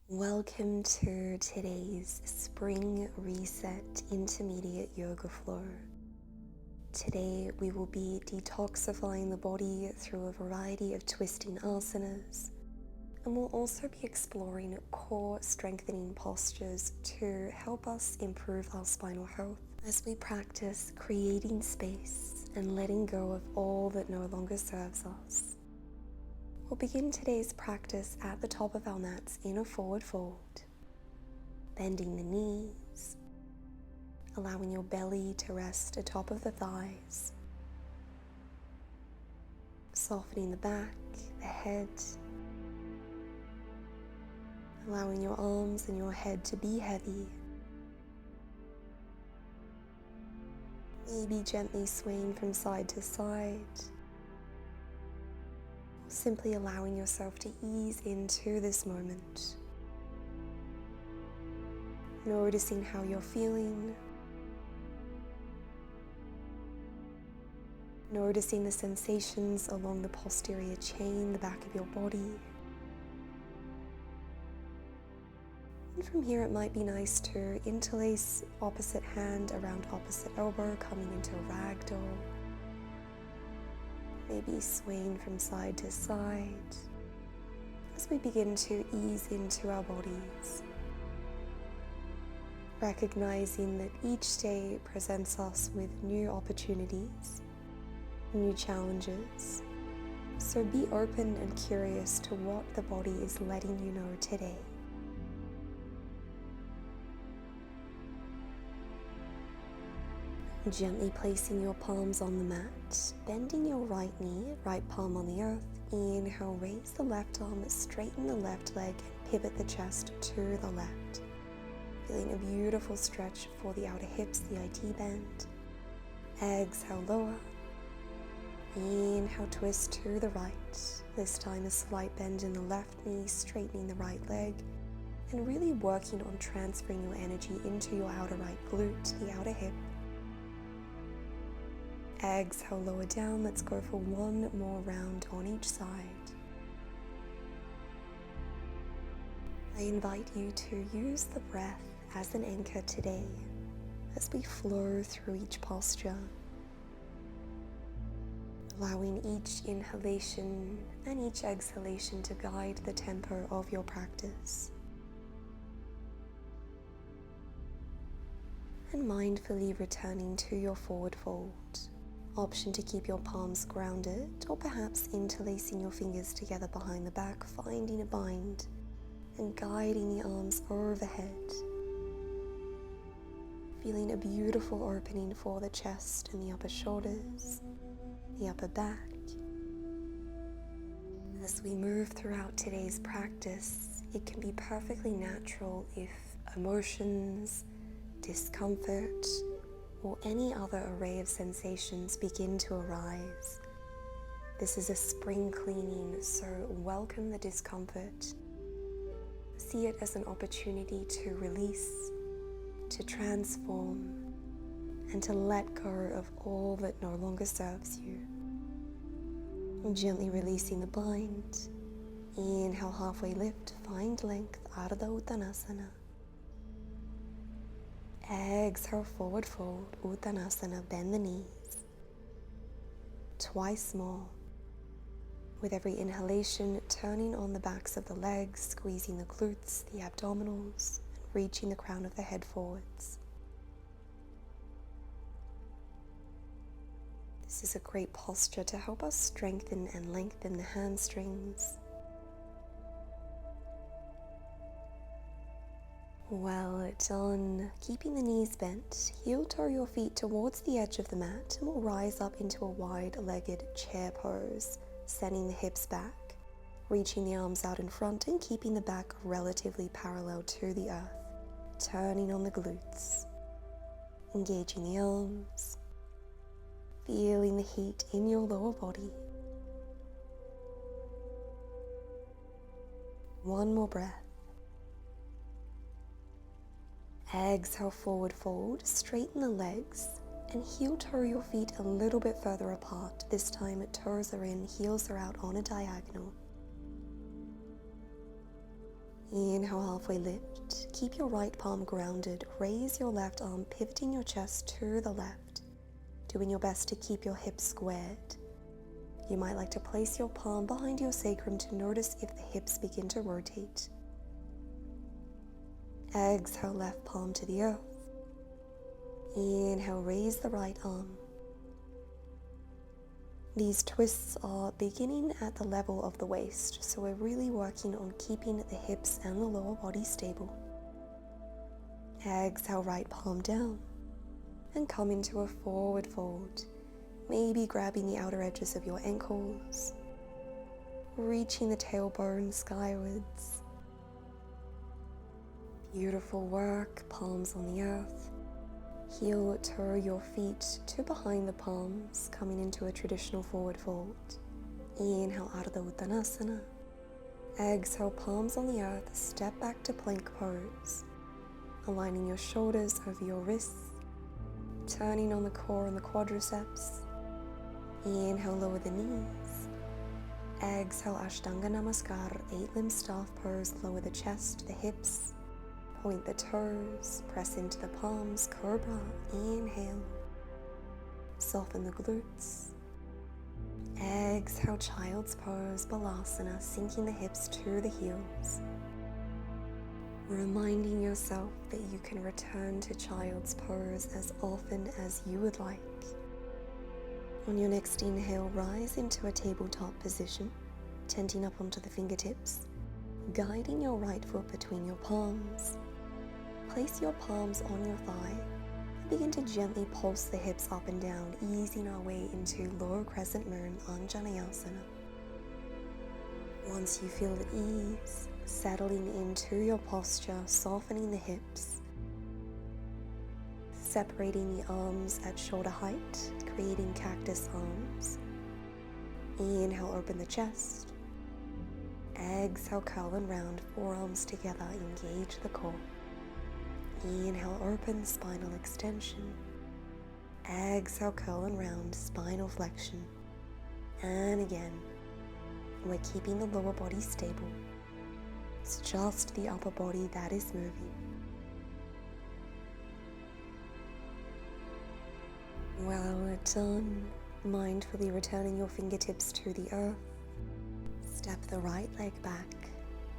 Welcome to today's Spring Reset Intermediate Yoga Flow. Today we will be detoxifying the body through a variety of twisting asanas, and we'll also be exploring core strengthening postures to help us improve our spinal health as we practice creating space and letting go of all that no longer serves us. We'll begin today's practice at the top of our mats in a forward fold, bending the knees, allowing your belly to rest atop of the thighs, softening the back, the head, allowing your arms and your head to be heavy, maybe gently swaying from side to side, simply allowing yourself to ease into this moment, noticing how you're feeling, noticing the sensations along the posterior chain, the back of your body. And from here it might be nice to interlace opposite hand around opposite elbow, coming into a ragdoll. Maybe swaying from side to side as we begin to ease into our bodies, recognizing that each day presents us with new opportunities, new challenges. So be open and curious to what the body is letting you know today. Gently placing your palms on the mat, bending your right knee, right palm on the earth. Inhale, raise the left arm, straighten the left leg, and pivot the chest to the left. Feeling a beautiful stretch for the outer hips, the IT bend. Exhale, lower. Inhale, twist to the right. This time a slight bend in the left knee, straightening the right leg, and really working on transferring your energy into your outer right glute, the outer hip. Exhale, lower down. Let's go for one more round on each side. I invite you to use the breath as an anchor today as we flow through each posture, allowing each inhalation and each exhalation to guide the tempo of your practice. And mindfully returning to your forward fold. Option to keep your palms grounded, or perhaps interlacing your fingers together behind the back, finding a bind and guiding the arms overhead. Feeling a beautiful opening for the chest and the upper shoulders, the upper back. As we move throughout today's practice, it can be perfectly natural if emotions, discomfort, or any other array of sensations begin to arise. This is a spring cleaning, so welcome the discomfort. See it as an opportunity to release, to transform, and to let go of all that no longer serves you. Gently releasing the bind. Inhale, halfway lift, find length out of the Uttanasana. Exhale, forward fold, Uttanasana, bend the knees. Twice more. With every inhalation, turning on the backs of the legs, squeezing the glutes, the abdominals, and reaching the crown of the head forwards. This is a great posture to help us strengthen and lengthen the hamstrings. Well done. Keeping the knees bent, heel toe your feet towards the edge of the mat, and we'll rise up into a wide-legged chair pose, sending the hips back, reaching the arms out in front and keeping the back relatively parallel to the earth, turning on the glutes, engaging the arms, feeling the heat in your lower body. One more breath. Exhale, forward fold, straighten the legs, and heel toe your feet a little bit further apart. This time toes are in, heels are out on a diagonal. Inhale, halfway lift. Keep your right palm grounded. Raise your left arm, pivoting your chest to the left. Doing your best to keep your hips squared. You might like to place your palm behind your sacrum to notice if the hips begin to rotate. Exhale, left palm to the earth. Inhale, raise the right arm. These twists are beginning at the level of the waist, so we're really working on keeping the hips and the lower body stable. Exhale, right palm down, and come into a forward fold, maybe grabbing the outer edges of your ankles, reaching the tailbone skywards. Beautiful work, palms on the earth. Heel toe your feet to behind the palms, coming into a traditional forward fold. Inhale, Ardha Uttanasana. Exhale, palms on the earth, step back to plank pose. Aligning your shoulders over your wrists, turning on the core and the quadriceps. Inhale, lower the knees. Exhale, Ashtanga Namaskar, 8-limb staff pose, lower the chest, the hips. Point the toes, press into the palms, cobra, inhale. Soften the glutes. Exhale, child's pose, balasana, sinking the hips to the heels. Reminding yourself that you can return to child's pose as often as you would like. On your next inhale, rise into a tabletop position, tenting up onto the fingertips, guiding your right foot between your palms. Place your palms on your thigh and begin to gently pulse the hips up and down, easing our way into lower crescent moon, Anjaneyasana. Once you feel at ease, settling into your posture, softening the hips, separating the arms at shoulder height, creating cactus arms. Inhale, open the chest. Exhale, curl and round, forearms together, engage the core. Inhale, open, spinal extension. Exhale, curl and round, spinal flexion. And again, we're keeping the lower body stable. It's just the upper body that is moving. Well done. Mindfully returning your fingertips to the earth. Step the right leg back.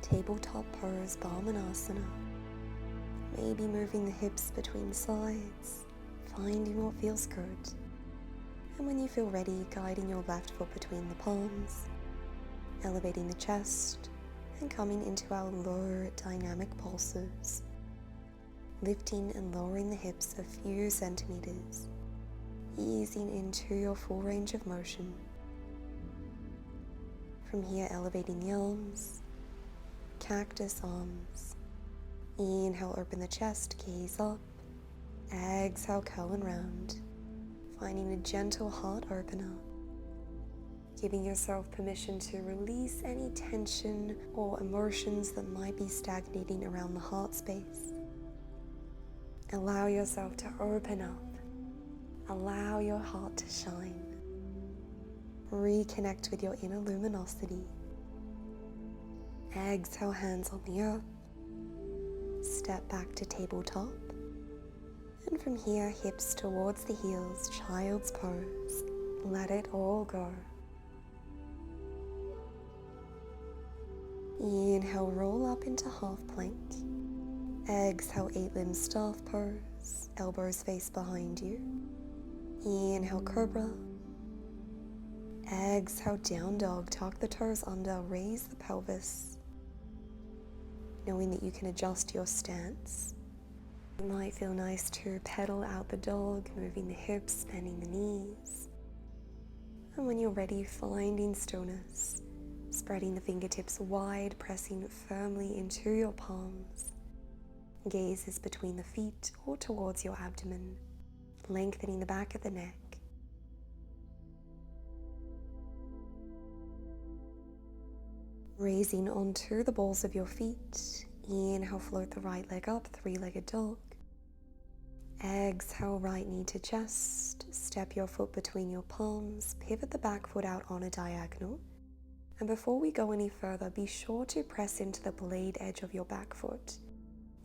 Tabletop pose, Bhamanasana. Maybe moving the hips between sides, finding what feels good. And when you feel ready, guiding your left foot between the palms, elevating the chest, and coming into our low dynamic pulses. Lifting and lowering the hips a few centimeters, easing into your full range of motion. From here, elevating the arms, cactus arms. Inhale, open the chest, gaze up. Exhale, curl and round, finding a gentle heart opener. Giving yourself permission to release any tension or emotions that might be stagnating around the heart space. Allow yourself to open up. Allow your heart to shine. Reconnect with your inner luminosity. Exhale, hands on the earth. Step back to tabletop. And from here, hips towards the heels, child's pose. Let it all go. Inhale, roll up into half plank. Exhale, 8-limb staff pose. Elbows face behind you. Inhale, cobra. Exhale, down dog. Tuck the toes under, raise the pelvis. Knowing that you can adjust your stance. It might feel nice to pedal out the dog, moving the hips, bending the knees. And when you're ready, finding stillness, spreading the fingertips wide, pressing firmly into your palms. Gaze is between the feet or towards your abdomen, lengthening the back of the neck. Raising onto the balls of your feet. Inhale, float the right leg up, three-legged dog. Exhale, right knee to chest. Step your foot between your palms. Pivot the back foot out on a diagonal. And before we go any further, be sure to press into the blade edge of your back foot.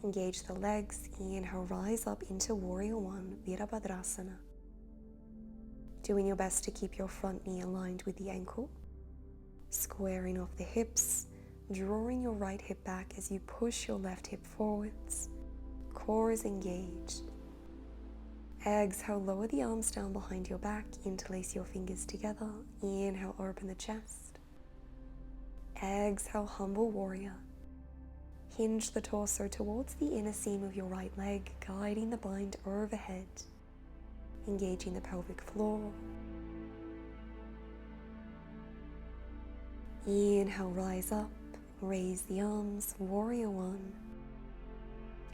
Engage the legs. Inhale, rise up into Warrior One, Virabhadrasana. Doing your best to keep your front knee aligned with the ankle. Squaring off the hips, drawing your right hip back as you push your left hip forwards. Core is engaged. Exhale, lower the arms down behind your back, interlace your fingers together. Inhale, open the chest. Exhale, humble warrior. Hinge the torso towards the inner seam of your right leg, guiding the bind overhead. Engaging the pelvic floor. Inhale, rise up, raise the arms, Warrior One.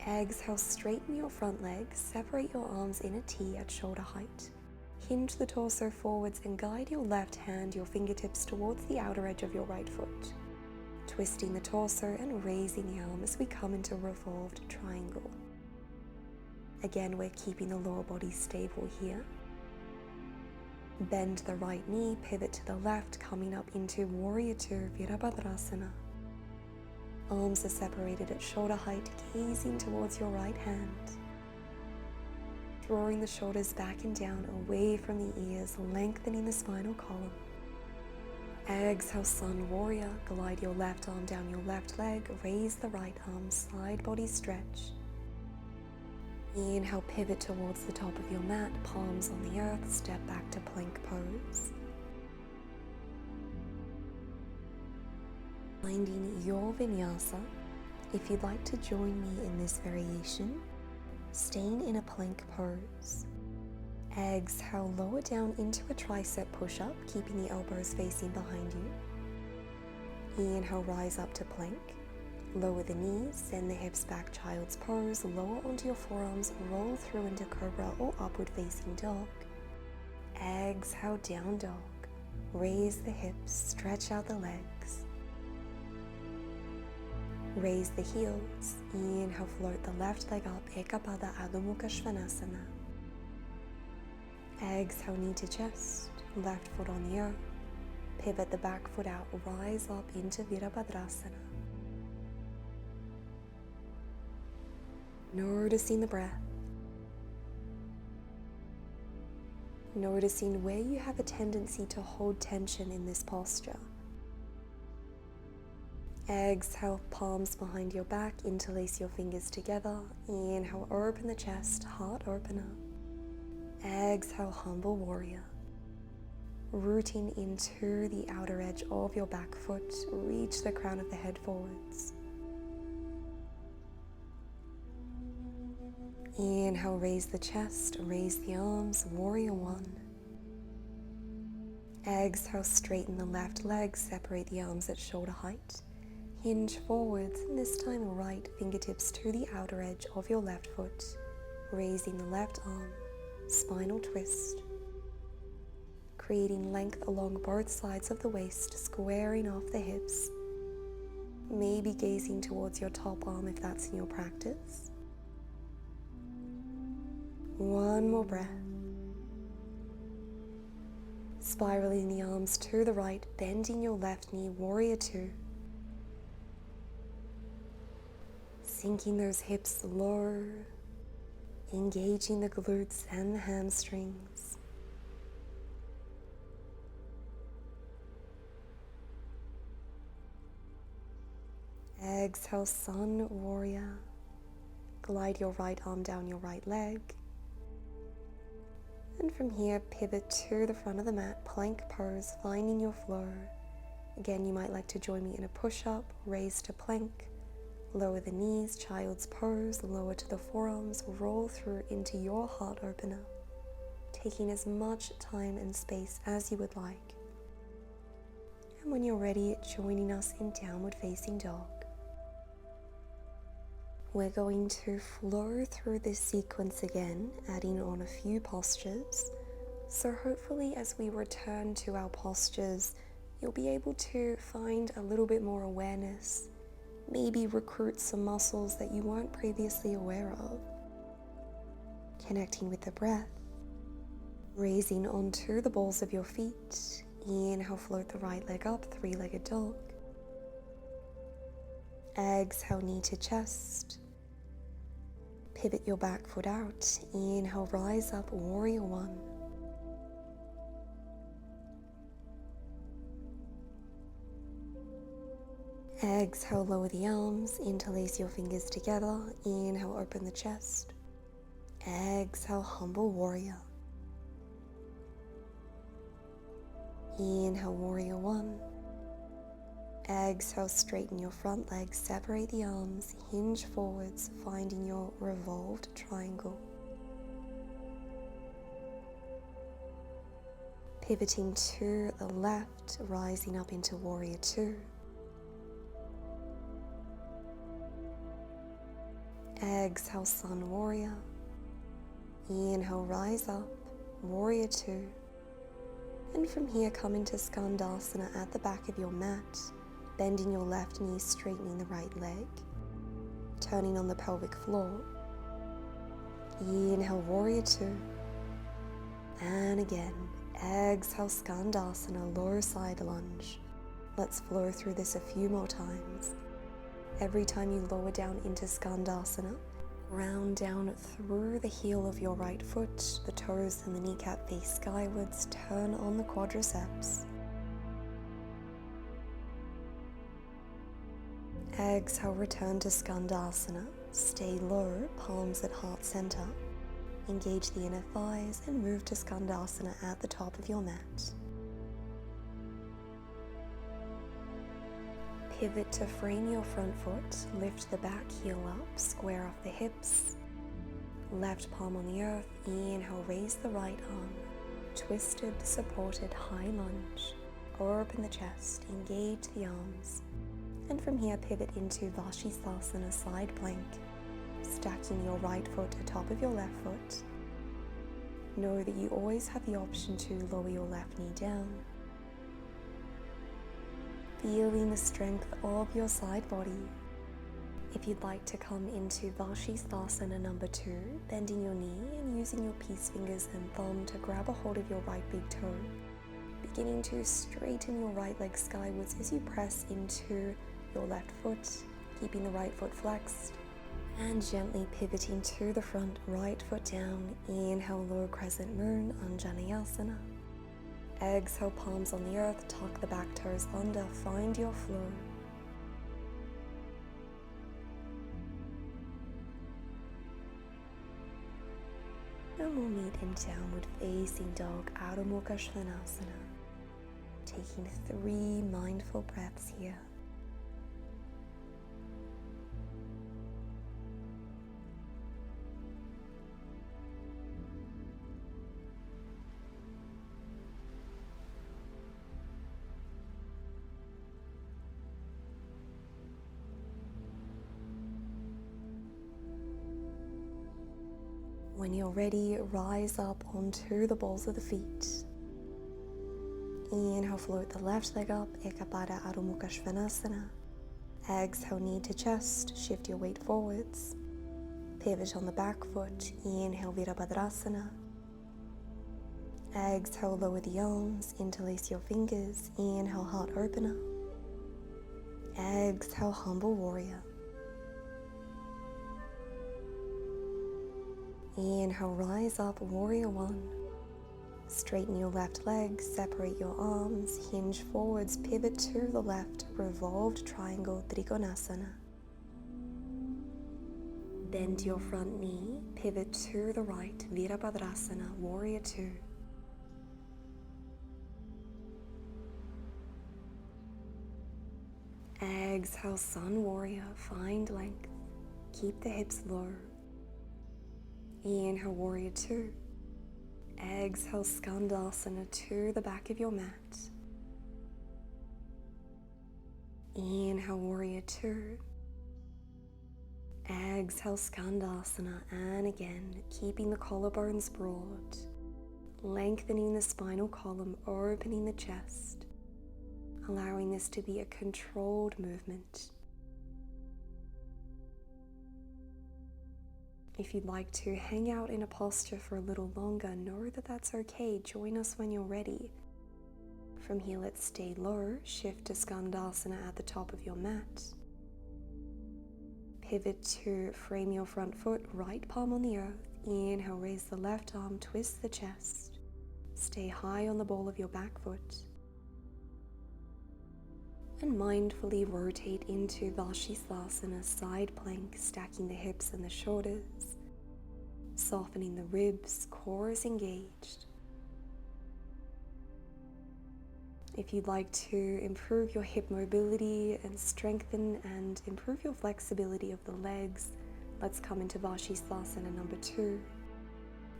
Exhale, straighten your front leg, separate your arms in a T at shoulder height. Hinge the torso forwards and guide your left hand, your fingertips towards the outer edge of your right foot. Twisting the torso and raising the arm as we come into revolved triangle. Again, we're keeping the lower body stable here. Bend the right knee, pivot to the left, coming up into Warrior Two, Virabhadrasana. Arms are separated at shoulder height, gazing towards your right hand. Drawing the shoulders back and down, away from the ears, lengthening the spinal column. Exhale, Sun Warrior. Glide your left arm down your left leg, raise the right arm, side body stretch. Inhale, pivot towards the top of your mat, palms on the earth, step back to plank pose. Finding your vinyasa. If you'd like to join me in this variation, staying in a plank pose. Exhale, lower down into a tricep push-up, keeping the elbows facing behind you. Inhale, rise up to plank. Lower the knees, send the hips back, child's pose. Lower onto your forearms, roll through into cobra or upward facing dog. Exhale, down dog. Raise the hips, stretch out the legs. Raise the heels. Inhale, float the left leg up, Ekapada Adho Mukha Svanasana. Exhale, knee to chest, left foot on the earth. Pivot the back foot out, rise up into Virabhadrasana. Noticing the breath. Noticing where you have a tendency to hold tension in this posture. Exhale, palms behind your back, interlace your fingers together. Inhale, open the chest, heart opener. Exhale, humble warrior. Rooting into the outer edge of your back foot, reach the crown of the head forwards. Inhale, raise the chest, raise the arms, Warrior One. Exhale, straighten the left leg, separate the arms at shoulder height. Hinge forwards, and this time right fingertips to the outer edge of your left foot, raising the left arm, spinal twist. Creating length along both sides of the waist, squaring off the hips. Maybe gazing towards your top arm if that's in your practice. One more breath. Spiraling the arms to the right, bending your left knee, Warrior Two. Sinking those hips low, engaging the glutes and the hamstrings. Exhale, Sun Warrior. Glide your right arm down your right leg. And from here, pivot to the front of the mat, plank pose, finding your flow. Again, you might like to join me in a push-up, raise to plank. Lower the knees, child's pose, lower to the forearms, roll through into your heart opener, taking as much time and space as you would like. And when you're ready, joining us in downward facing dog. We're going to flow through this sequence again, adding on a few postures. So hopefully as we return to our postures, you'll be able to find a little bit more awareness, maybe recruit some muscles that you weren't previously aware of. Connecting with the breath, raising onto the balls of your feet, Inhale, float the right leg up, three-legged dog. Exhale, knee to chest. Pivot your back foot out. Inhale, rise up, warrior one. Exhale, lower the arms, interlace your fingers together. Inhale, open the chest. Exhale, humble warrior. Inhale, warrior one. Exhale, straighten your front leg, separate the arms, hinge forwards, finding your revolved triangle. Pivoting to the left, rising up into warrior two. Exhale, sun warrior. Inhale, rise up, warrior two. And from here, come into Skandasana at the back of your mat, bending your left knee, straightening the right leg, turning on the pelvic floor. Inhale, warrior two. And again, exhale, Skandasana, lower side lunge. Let's flow through this a few more times. Every time you lower down into Skandasana, round down through the heel of your right foot, the toes and the kneecap face skywards, turn on the quadriceps. Exhale, return to Skandasana. Stay low, palms at heart center. Engage the inner thighs and move to Skandasana at the top of your mat. Pivot to frame your front foot, lift the back heel up, square off the hips. Left palm on the earth, inhale, raise the right arm. Twisted, supported, high lunge. Open the chest, engage the arms. And from here, pivot into Vashisthasana, side plank. Stacking your right foot atop of your left foot. Know that you always have the option to lower your left knee down. Feeling the strength of your side body. If you'd like to come into Vashisthasana number 2, bending your knee and using your peace fingers and thumb to grab a hold of your right big toe. Beginning to straighten your right leg skywards as you press into your left foot, keeping the right foot flexed. And gently pivoting to the front, right foot down. Inhale, low crescent moon, Anjaneyasana. Exhale, palms on the earth, tuck the back toes under, find your flow. And we'll meet in downward facing dog, Adho Mukha Svanasana. Taking 3 mindful breaths here. When you're ready, rise up onto the balls of the feet. Inhale, float the left leg up, Ekapada Adho Mukha Svanasana. Exhale, knee to chest, shift your weight forwards. Pivot on the back foot, inhale, Virabhadrasana. Exhale, lower the arms, interlace your fingers, inhale, heart opener. Exhale, humble warrior. Inhale, rise up, warrior one. Straighten your left leg, separate your arms, hinge forwards, pivot to the left, revolved triangle, Trikonasana. Bend your front knee, pivot to the right, Virabhadrasana, warrior two. Exhale, sun warrior, find length. Keep the hips low. Inhale, warrior two. Exhale, Skandasana to the back of your mat. Inhale, warrior two. Exhale, Skandasana, and again, keeping the collarbones broad, lengthening the spinal column, opening the chest, allowing this to be a controlled movement. If you'd like to hang out in a posture for a little longer, know that that's okay. Join us when you're ready. From here, let's stay low, shift to Skandasana at the top of your mat. Pivot to frame your front foot, right palm on the earth. Inhale, raise the left arm, twist the chest. Stay high on the ball of your back foot. And mindfully rotate into Vashisthasana, side plank, stacking the hips and the shoulders, softening the ribs, core is engaged. If you'd like to improve your hip mobility and strengthen and improve your flexibility of the legs, let's come into Vashisthasana number 2.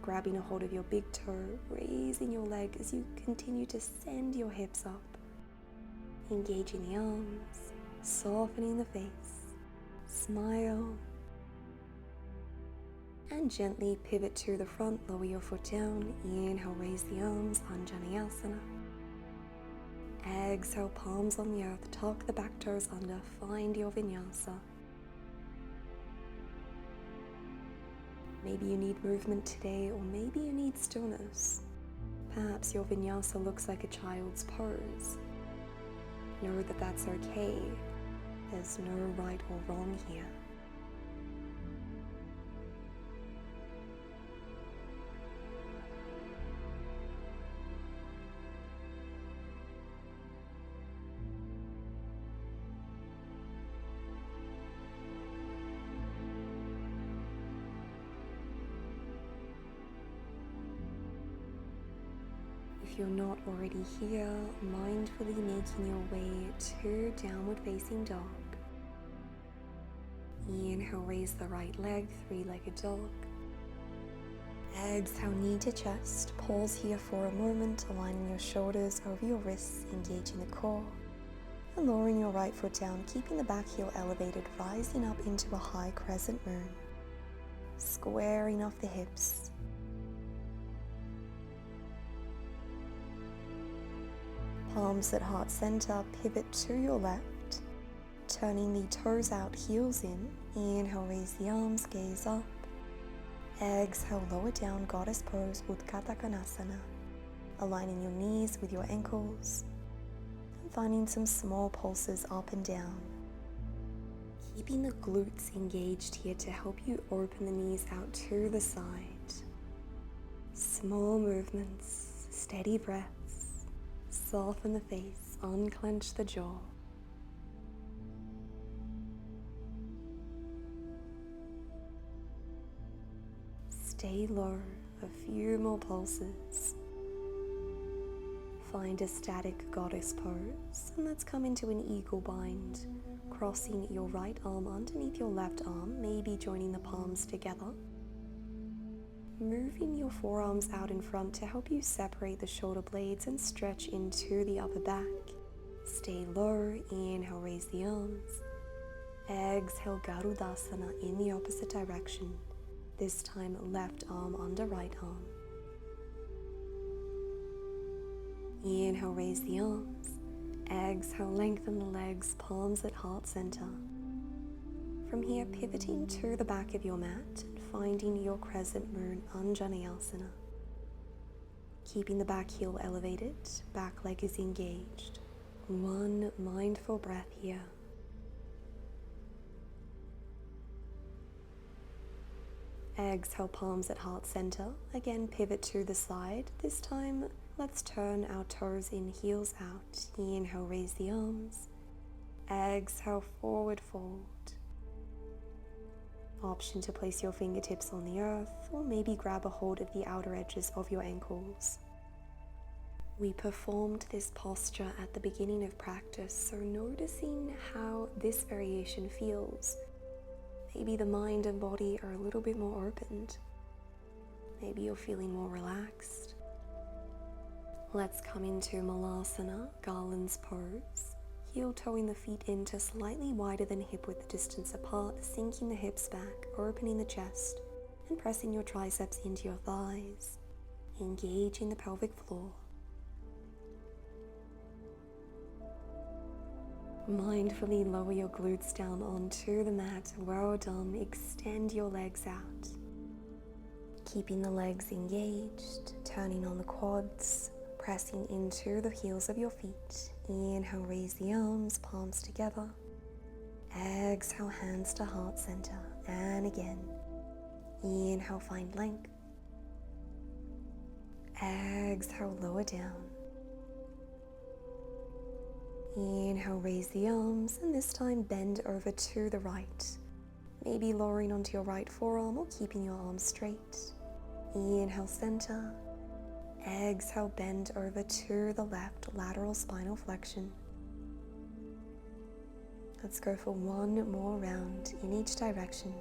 Grabbing a hold of your big toe, raising your leg as you continue to send your hips up. Engaging the arms, softening the face, smile. And gently pivot to the front, lower your foot down. Inhale, raise the arms, Anjaneyasana. Exhale, palms on the earth, tuck the back toes under, find your vinyasa. Maybe you need movement today, or maybe you need stillness. Perhaps your vinyasa looks like a child's pose. Know that that's okay. There's no right or wrong here. If you're not already here, mindfully making your way to downward facing dog. Inhale, raise the right leg, three-legged dog. Exhale, knee to chest. Pause here for a moment, aligning your shoulders over your wrists, engaging the core. And lowering your right foot down, keeping the back heel elevated, rising up into a high crescent moon. Squaring off the hips. Palms at heart center, pivot to your left, turning the toes out, heels in. Inhale, raise the arms, gaze up. Exhale, lower down, goddess pose, Utthata Konasana. Aligning your knees with your ankles and finding some small pulses up and down. Keeping the glutes engaged here to help you open the knees out to the side. Small movements, steady breaths. Soften the face, unclench the jaw. Stay low, a few more pulses. Find a static goddess pose, and let's come into an eagle bind, crossing your right arm underneath your left arm, maybe joining the palms together. Moving your forearms out in front to help you separate the shoulder blades and stretch into the upper back. Stay low, inhale, raise the arms. Exhale, Garudasana in the opposite direction. This time, left arm under right arm. Inhale, raise the arms. Exhale, lengthen the legs, palms at heart center. From here, pivoting to the back of your mat, finding your crescent moon, Anjaneyasana. Keeping the back heel elevated, back leg is engaged. One mindful breath here. Exhale, palms at heart center. Again, pivot to the side. This time, let's turn our toes in, heels out. Inhale, raise the arms. Exhale, forward fold. Option to place your fingertips on the earth, or maybe grab a hold of the outer edges of your ankles. We performed this posture at the beginning of practice, so noticing how this variation feels. Maybe the mind and body are a little bit more opened. Maybe you're feeling more relaxed. Let's come into Malasana, Garland's pose. Heel toeing the feet into slightly wider than hip width distance apart, sinking the hips back, opening the chest, and pressing your triceps into your thighs, engaging the pelvic floor. Mindfully lower your glutes down onto the mat. Well done. Extend your legs out. Keeping the legs engaged, turning on the quads, pressing into the heels of your feet. Inhale, raise the arms, palms together. Exhale, hands to heart center. And again. Inhale, find length. Exhale, lower down. Inhale, raise the arms, and this time bend over to the right. Maybe lowering onto your right forearm or keeping your arms straight. Inhale, center. Exhale, bend over to the left, lateral spinal flexion. Let's go for one more round in each direction.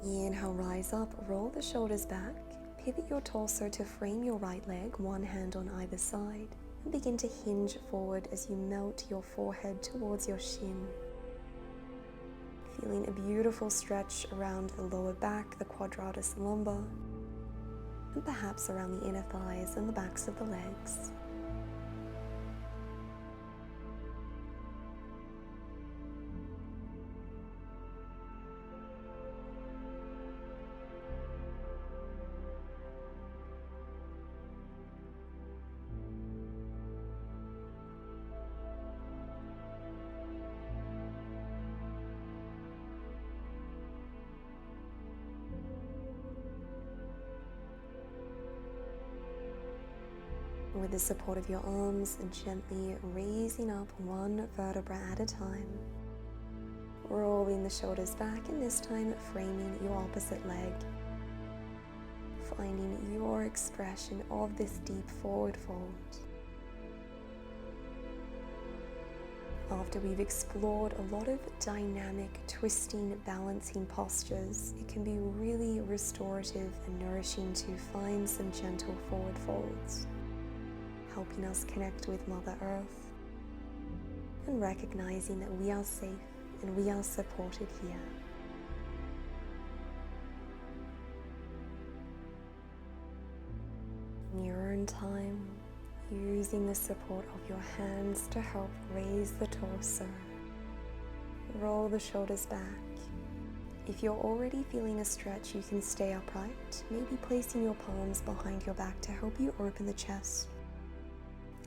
Inhale, rise up, roll the shoulders back. Pivot your torso to frame your right leg, one hand on either side. And begin to hinge forward as you melt your forehead towards your shin. Feeling a beautiful stretch around the lower back, the quadratus lumbar, and perhaps around the inner thighs and the backs of the legs. With the support of your arms, gently raising up one vertebra at a time. Rolling the shoulders back, and this time framing your opposite leg. Finding your expression of this deep forward fold. After we've explored a lot of dynamic, twisting, balancing postures, it can be really restorative and nourishing to find some gentle forward folds, helping us connect with Mother Earth and recognizing that we are safe and we are supported here. In your own time, using the support of your hands to help raise the torso. Roll the shoulders back. If you're already feeling a stretch, you can stay upright, maybe placing your palms behind your back to help you open the chest.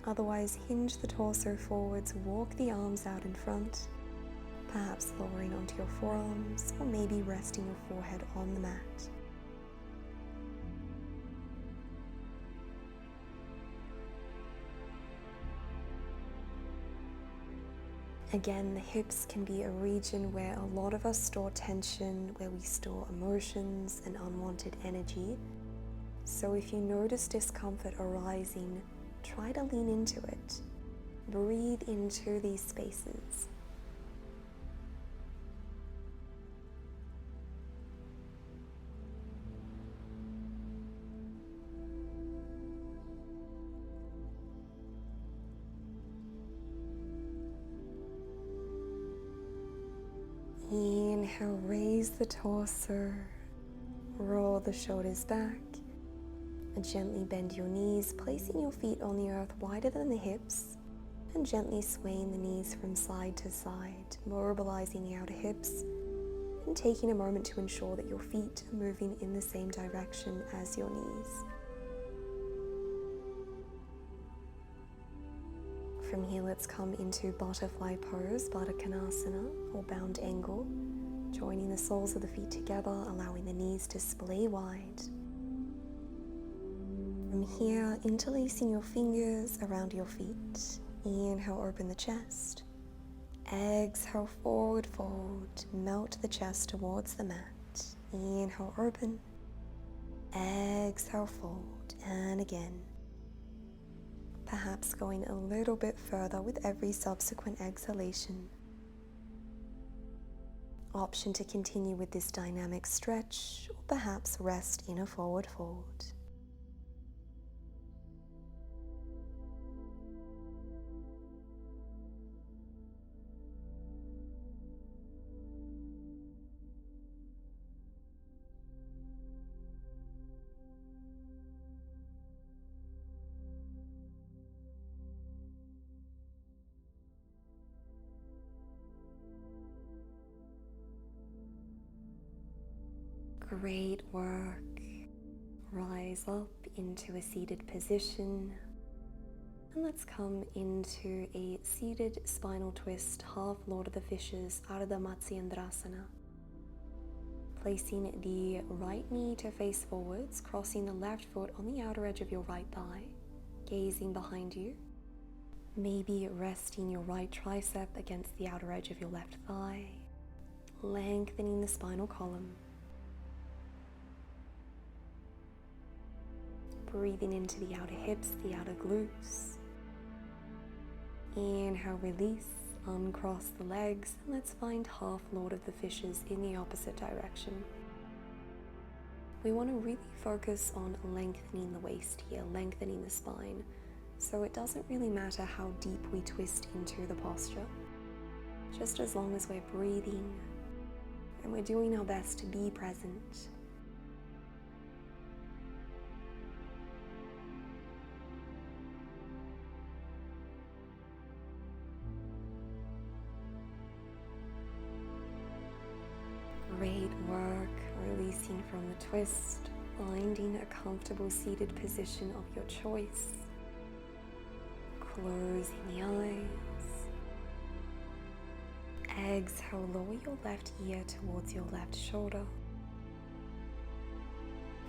Otherwise, hinge the torso forwards, walk the arms out in front, perhaps lowering onto your forearms, or maybe resting your forehead on the mat. Again, the hips can be a region where a lot of us store tension, where we store emotions and unwanted energy. So if you notice discomfort arising, try to lean into it. Breathe into these spaces. Inhale, raise the torso, roll the shoulders back, and gently bend your knees, placing your feet on the earth wider than the hips, and gently swaying the knees from side to side, mobilizing the outer hips, and taking a moment to ensure that your feet are moving in the same direction as your knees. From here, let's come into butterfly pose, Baddha Konasana, or bound angle, joining the soles of the feet together, allowing the knees to splay wide. From here, interlacing your fingers around your feet. Inhale, open the chest. Exhale, forward fold, melt the chest towards the mat. Inhale, open. Exhale, fold, and again. Perhaps going a little bit further with every subsequent exhalation. Option to continue with this dynamic stretch, or perhaps rest in a forward fold. Great work. Rise up into a seated position. And let's come into a seated spinal twist, half Lord of the Fishes, Ardha Matsyendrasana. Placing the right knee to face forwards, crossing the left foot on the outer edge of your right thigh, gazing behind you. Maybe resting your right tricep against the outer edge of your left thigh, lengthening the spinal column. Breathing into the outer hips, the outer glutes. Inhale, release, uncross the legs, and let's find half Lord of the Fishes in the opposite direction. We want to really focus on lengthening the waist here, lengthening the spine, so it doesn't really matter how deep we twist into the posture, just as long as we're breathing and we're doing our best to be present. Great work, releasing from the twist, finding a comfortable seated position of your choice. Closing the eyes. Exhale, lower your left ear towards your left shoulder.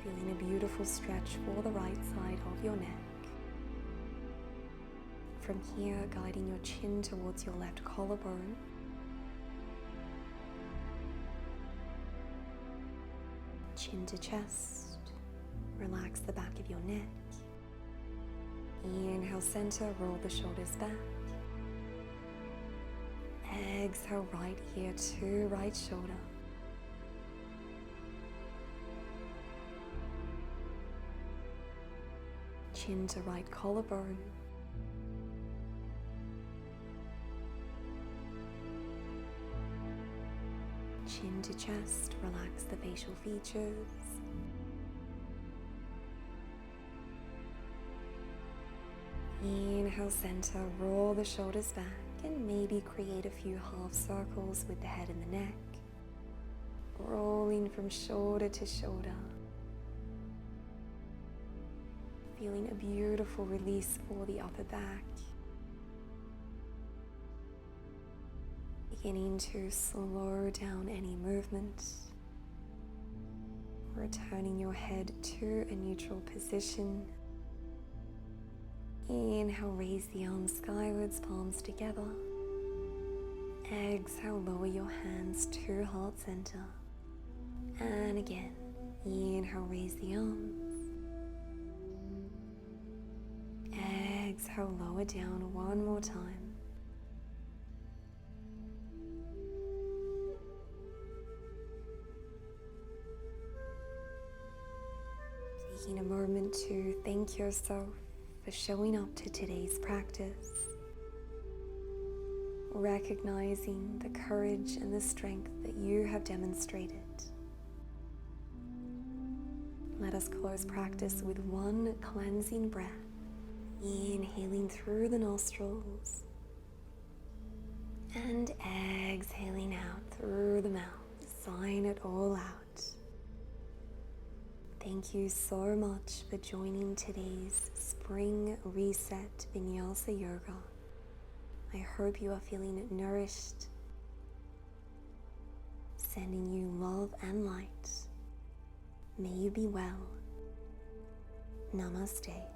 Feeling a beautiful stretch for the right side of your neck. From here, guiding your chin towards your left collarbone. Chin to chest. Relax the back of your neck. Inhale, center, roll the shoulders back. Exhale, right ear to right shoulder. Chin to right collarbone. Chin to chest, relax the facial features. Inhale, center, roll the shoulders back and maybe create a few half circles with the head and the neck. Rolling from shoulder to shoulder. Feeling a beautiful release for the upper back. Beginning to slow down any movement. Returning your head to a neutral position. Inhale, raise the arms skywards, palms together. Exhale, lower your hands to heart center. And again, inhale, raise the arms. Exhale, lower down one more time. Taking a moment to thank yourself for showing up to today's practice, recognizing the courage and the strength that you have demonstrated. Let us close practice with one cleansing breath, inhaling through the nostrils and exhaling out through the mouth. Sign it all out. Thank you so much for joining today's Spring Reset Vinyasa Yoga. I hope you are feeling nourished. Sending you love and light. May you be well. Namaste.